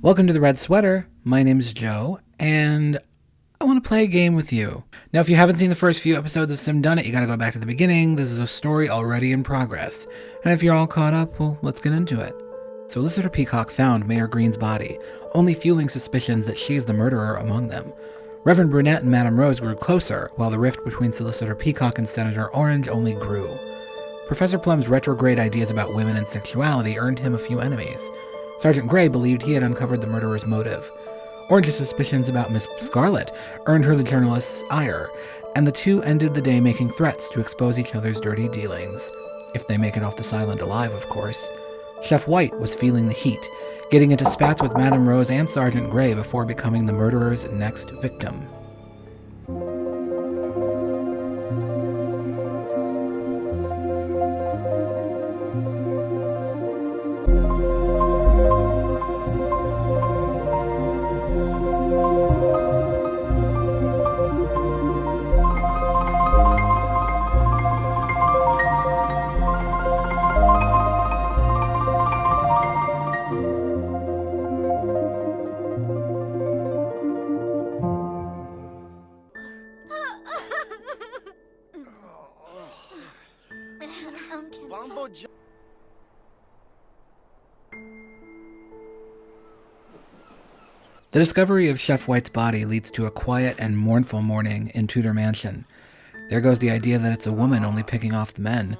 Welcome to the Red Sweater. My name is Joe, and I want to play a game with you. Now, if you haven't seen the first few episodes of Simdunit, you gotta go back to the beginning. This is a story already in progress. And if you're all caught up, well, let's get into it. Solicitor Peacock found Mayor Green's body, only fueling suspicions that she is the murderer among them. Reverend Brunette and Madame Rose grew closer, while the rift between Solicitor Peacock and Senator Orange only grew. Professor Plum's retrograde ideas about women and sexuality earned him a few enemies. Sergeant Grey believed he had uncovered the murderer's motive. Orange's suspicions about Miss Scarlet earned her the journalist's ire, and the two ended the day making threats to expose each other's dirty dealings. If they make it off the island alive, of course. Chef White was feeling the heat, getting into spats with Madame Rose and Sergeant Grey before becoming the murderer's next victim. The discovery of Chef White's body leads to a quiet and mournful morning in Tudor Mansion. There goes the idea that it's a woman only picking off the men.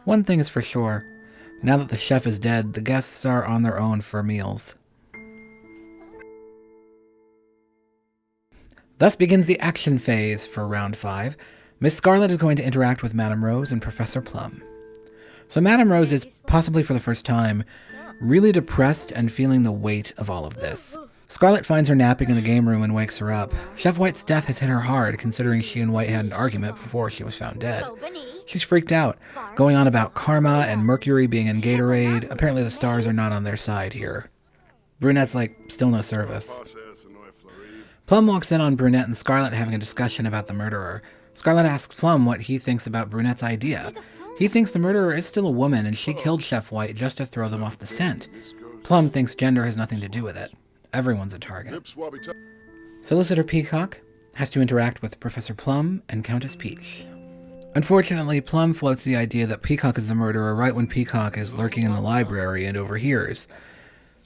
One thing is for sure, now that the chef is dead, the guests are on their own for meals. Thus begins the action phase for Round 5. Miss Scarlet is going to interact with Madame Rose and Professor Plum. So Madame Rose is, possibly for the first time, really depressed and feeling the weight of all of this. Scarlet finds her napping in the game room and wakes her up. Chef White's death has hit her hard, considering she and White had an argument before she was found dead. She's freaked out, going on about karma and Mercury being in Gatorade. Apparently the stars are not on their side here. Brunette's like, still no service. Plum walks in on Brunette and Scarlet having a discussion about the murderer. Scarlet asks Plum what he thinks about Brunette's idea. He thinks the murderer is still a woman and she killed Chef White just to throw them off the scent. Plum thinks gender has nothing to do with it. Everyone's a target. Solicitor Peacock has to interact with Professor Plum and Countess Peach. Unfortunately, Plum floats the idea that Peacock is the murderer right when Peacock is lurking in the library and overhears.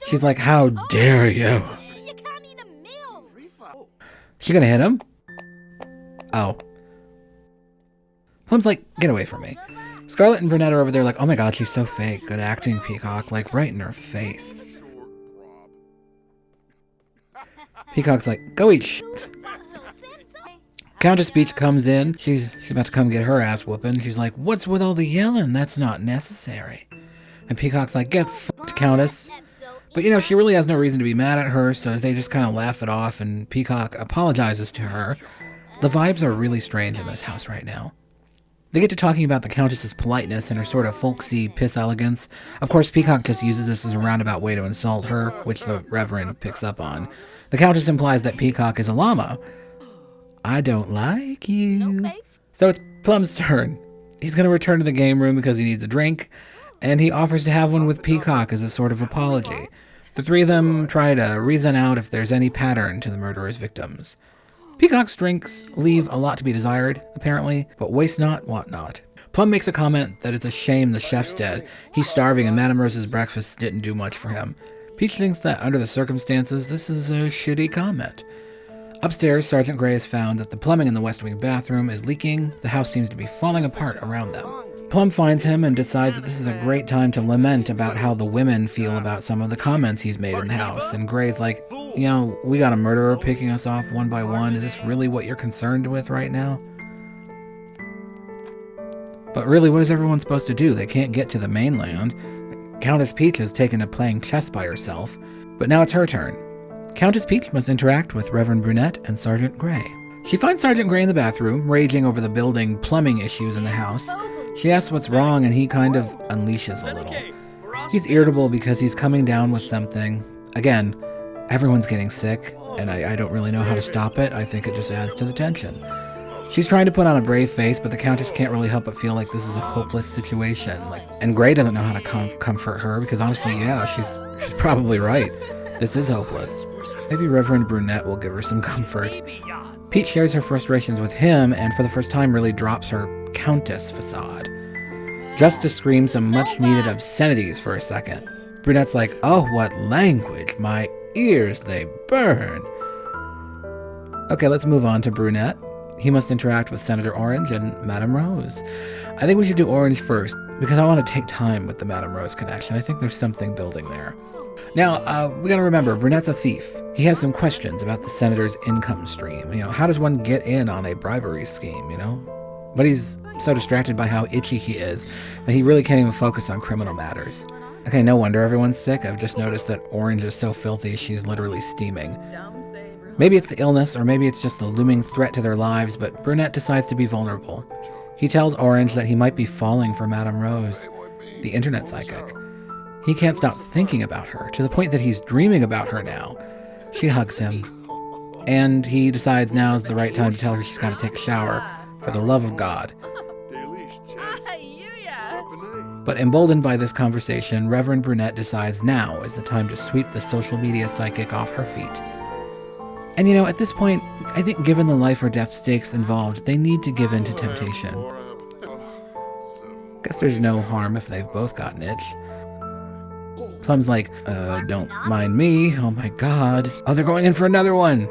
She's like, "How dare you?" She gonna hit him? Oh. Plum's like, "Get away from me." Scarlet and Brunette are over there like, "Oh my god, she's so fake. Good acting, Peacock." Like, right in her face. Peacock's like, "Go eat shit." Countess Peach comes in. She's about to come get her ass whooping. She's like, "What's with all the yelling? That's not necessary." And Peacock's like, "Get fucked, Countess." But she really has no reason to be mad at her, so they just kind of laugh it off, and Peacock apologizes to her. The vibes are really strange in this house right now. They get to talking about the Countess's politeness and her sort of folksy piss elegance. Of course, Peacock just uses this as a roundabout way to insult her, which the Reverend picks up on. The Countess implies that Peacock is a llama. I don't like you. So it's Plum's turn. He's going to return to the game room because he needs a drink, and he offers to have one with Peacock as a sort of apology. The three of them try to reason out if there's any pattern to the murderer's victims. Peacock's drinks leave a lot to be desired, apparently, but waste not, want not. Plum makes a comment that it's a shame the chef's dead. He's starving and Madame Rose's breakfast didn't do much for him. Peach thinks that under the circumstances, this is a shitty comment. Upstairs, Sergeant Grey has found that the plumbing in the West Wing bathroom is leaking. The house seems to be falling apart around them. Plum finds him and decides that this is a great time to lament about how the women feel about some of the comments he's made in the house. And Grey's like, we got a murderer picking us off one by one. Is this really what you're concerned with right now? But really, what is everyone supposed to do? They can't get to the mainland. Countess Peach has taken to playing chess by herself, but now it's her turn. Countess Peach must interact with Reverend Brunette and Sergeant Grey. She finds Sergeant Grey in the bathroom, raging over the building plumbing issues in the house. She asks what's wrong, and he kind of unleashes a little. He's irritable because he's coming down with something. Again, everyone's getting sick, and I don't really know how to stop it. I think it just adds to the tension. She's trying to put on a brave face, but the Countess can't really help but feel like this is a hopeless situation. And Grey doesn't know how to comfort her, because honestly, yeah, she's probably right. This is hopeless. Maybe Reverend Brunette will give her some comfort. Pete shares her frustrations with him and for the first time really drops her countess facade. Justice screams some much-needed obscenities for a second. Brunette's like, oh, what language, my ears, they burn. Okay, let's move on to Brunette. He must interact with Senator Orange and Madame Rose. I think we should do Orange first, because I want to take time with the Madame Rose connection. I think there's something building there. Now, we gotta remember, Brunette's a thief. He has some questions about the senator's income stream. How does one get in on a bribery scheme, But he's so distracted by how itchy he is that he really can't even focus on criminal matters. Okay, no wonder everyone's sick. I've just noticed that Orange is so filthy she's literally steaming. Maybe it's the illness, or maybe it's just a looming threat to their lives, but Brunette decides to be vulnerable. He tells Orange that he might be falling for Madame Rose, the internet psychic. He can't stop thinking about her, to the point that he's dreaming about her now. She hugs him, and he decides now's the right time to tell her she's got to take a shower, for the love of God. But emboldened by this conversation, Reverend Brunette decides now is the time to sweep the social media psychic off her feet. And at this point, I think given the life or death stakes involved, they need to give in to temptation. Guess there's no harm if they've both got an itch. Plum's like, don't mind me, oh my god. Oh, they're going in for another one!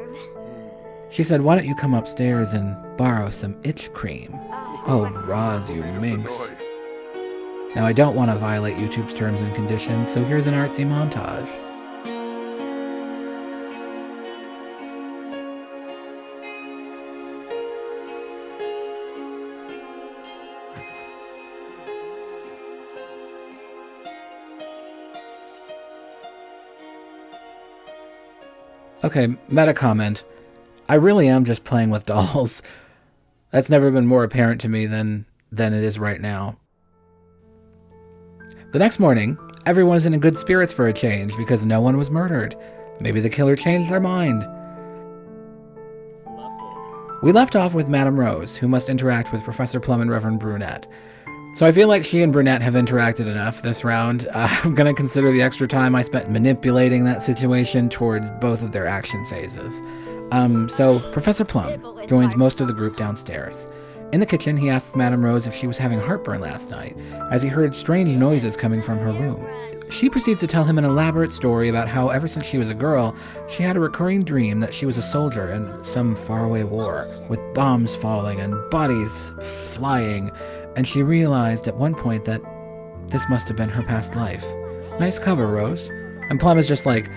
She said, why don't you come upstairs and borrow some itch cream? Oh, Roz, you minx. Now, I don't want to violate YouTube's terms and conditions, so here's an artsy montage. Okay, meta comment. I really am just playing with dolls. That's never been more apparent to me than it is right now. The next morning, everyone is in good spirits for a change because no one was murdered. Maybe the killer changed their mind. We left off with Madame Rose, who must interact with Professor Plum and Reverend Brunette. So I feel like she and Brunette have interacted enough this round. I'm going to consider the extra time I spent manipulating that situation towards both of their action phases. So Professor Plum joins most of the group downstairs. In the kitchen, he asks Madame Rose if she was having heartburn last night, as he heard strange noises coming from her room. She proceeds to tell him an elaborate story about how ever since she was a girl, she had a recurring dream that she was a soldier in some faraway war, with bombs falling and bodies flying, and she realized at one point that this must have been her past life. Nice cover, Rose. And Plum is just like,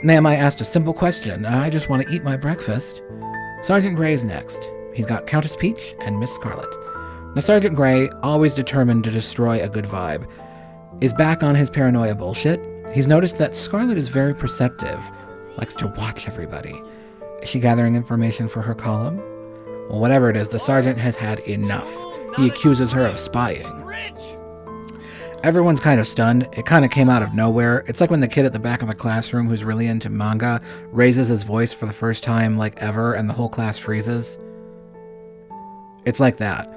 ma'am, I asked a simple question. I just want to eat my breakfast. Sergeant Gray's next. He's got Countess Peach and Miss Scarlet. Now, Sergeant Gray, always determined to destroy a good vibe, is back on his paranoia bullshit. He's noticed that Scarlet is very perceptive, likes to watch everybody. Is she gathering information for her column? Well, whatever it is, the sergeant has had enough. He accuses her of spying. Everyone's kind of stunned. It kind of came out of nowhere. It's like when the kid at the back of the classroom who's really into manga raises his voice for the first time ever and the whole class freezes. It's like that.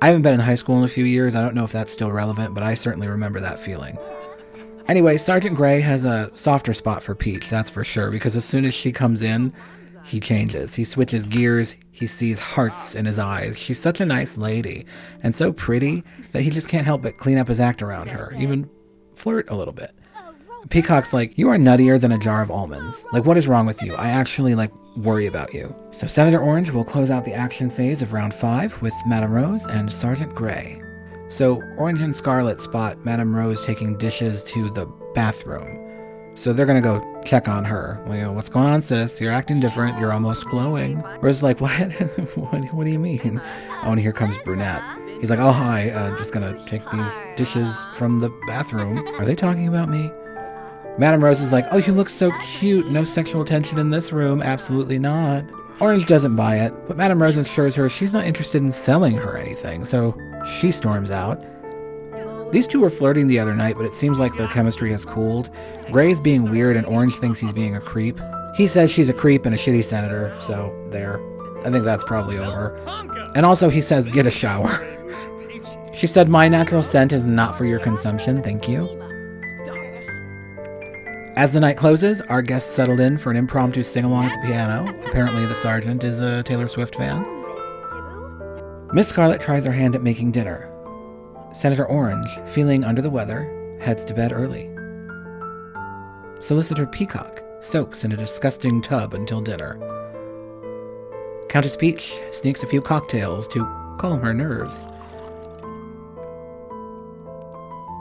I haven't been in high school in a few years. I don't know if that's still relevant, but I certainly remember that feeling. Anyway, Sergeant Gray has a softer spot for Peach, that's for sure, because as soon as she comes in, he changes. He switches gears. He sees hearts in his eyes. She's such a nice lady and so pretty that he just can't help but clean up his act around her, even flirt a little bit. Peacock's like, you are nuttier than a jar of almonds. What is wrong with you? I actually, worry about you. So Senator Orange will close out the action phase of round 5 with Madame Rose and Sergeant Gray. So Orange and Scarlet spot Madame Rose taking dishes to the bathroom. So they're gonna go check on her. What's going on, sis? You're acting different. You're almost glowing. Rose's like, what? What do you mean? Oh, and here comes Brunette. He's like, oh, hi. Just gonna take these dishes from the bathroom. Are they talking about me? Madame Rose is like, oh, you look so cute. No sexual tension in this room. Absolutely not. Orange doesn't buy it, but Madame Rose assures her she's not interested in selling her anything, so she storms out. These two were flirting the other night, but it seems like their chemistry has cooled. Gray's being weird and Orange thinks he's being a creep. He says she's a creep and a shitty senator, so there. I think that's probably over. And also he says, get a shower. She said, my natural scent is not for your consumption, thank you. As the night closes, our guests settled in for an impromptu sing-along at the piano. Apparently the sergeant is a Taylor Swift fan. Miss Scarlet tries her hand at making dinner. Senator Orange, feeling under the weather, heads to bed early. Solicitor Peacock soaks in a disgusting tub until dinner. Countess Peach sneaks a few cocktails to calm her nerves.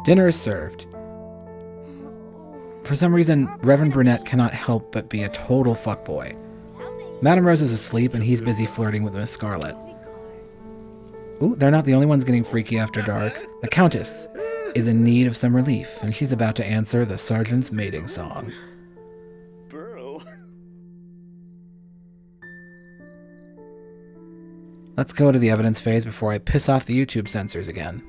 Dinner is served. For some reason, Reverend Brunette cannot help but be a total fuckboy. Madame Rose is asleep and he's busy flirting with Miss Scarlet. Ooh, they're not the only ones getting freaky after dark. The Countess is in need of some relief, and she's about to answer the sergeant's mating song. Let's go to the evidence phase before I piss off the YouTube censors again.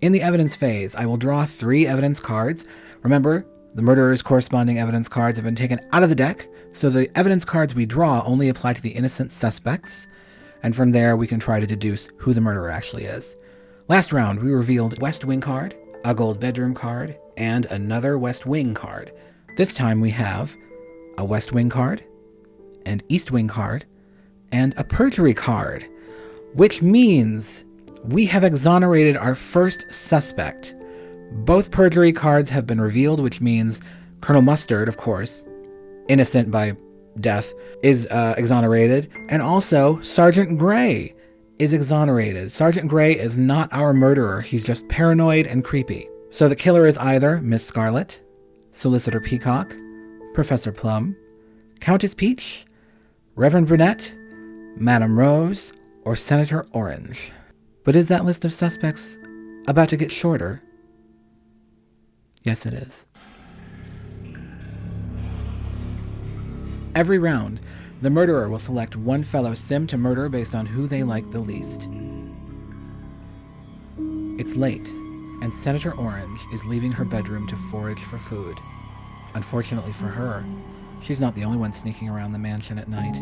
In the evidence phase, I will draw 3 evidence cards. Remember, the murderer's corresponding evidence cards have been taken out of the deck, so the evidence cards we draw only apply to the innocent suspects, and from there we can try to deduce who the murderer actually is. Last round, we revealed a West Wing card, a gold bedroom card, and another West Wing card. This time we have a West Wing card, an East Wing card, and a perjury card, which means we have exonerated our first suspect. Both perjury cards have been revealed, which means Colonel Mustard, of course, innocent by death, is exonerated, and also Sergeant Gray is exonerated. Sergeant Gray is not our murderer. He's just paranoid and creepy. So the killer is either Miss Scarlet, Solicitor Peacock, Professor Plum, Countess Peach, Reverend Brunette, Madame Rose, or Senator Orange. But is that list of suspects about to get shorter? Yes, it is. Every round, the murderer will select one fellow sim to murder based on who they like the least. It's late, and Senator Orange is leaving her bedroom to forage for food. Unfortunately for her, she's not the only one sneaking around the mansion at night.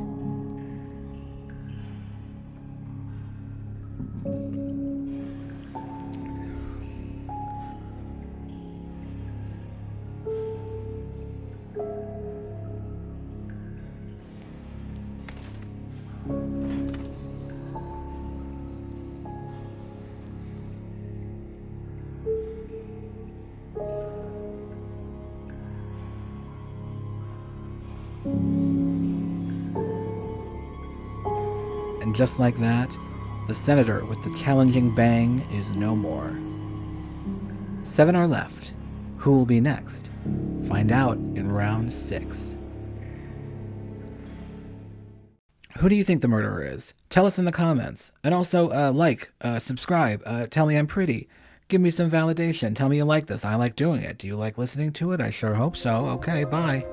And just like that, the senator with the challenging bang is no more. 7 are left. Who will be next? Find out in round 6. Who do you think the murderer is? Tell us in the comments. And also, subscribe, tell me I'm pretty. Give me some validation. Tell me you like this. I like doing it. Do you like listening to it? I sure hope so. Okay, bye.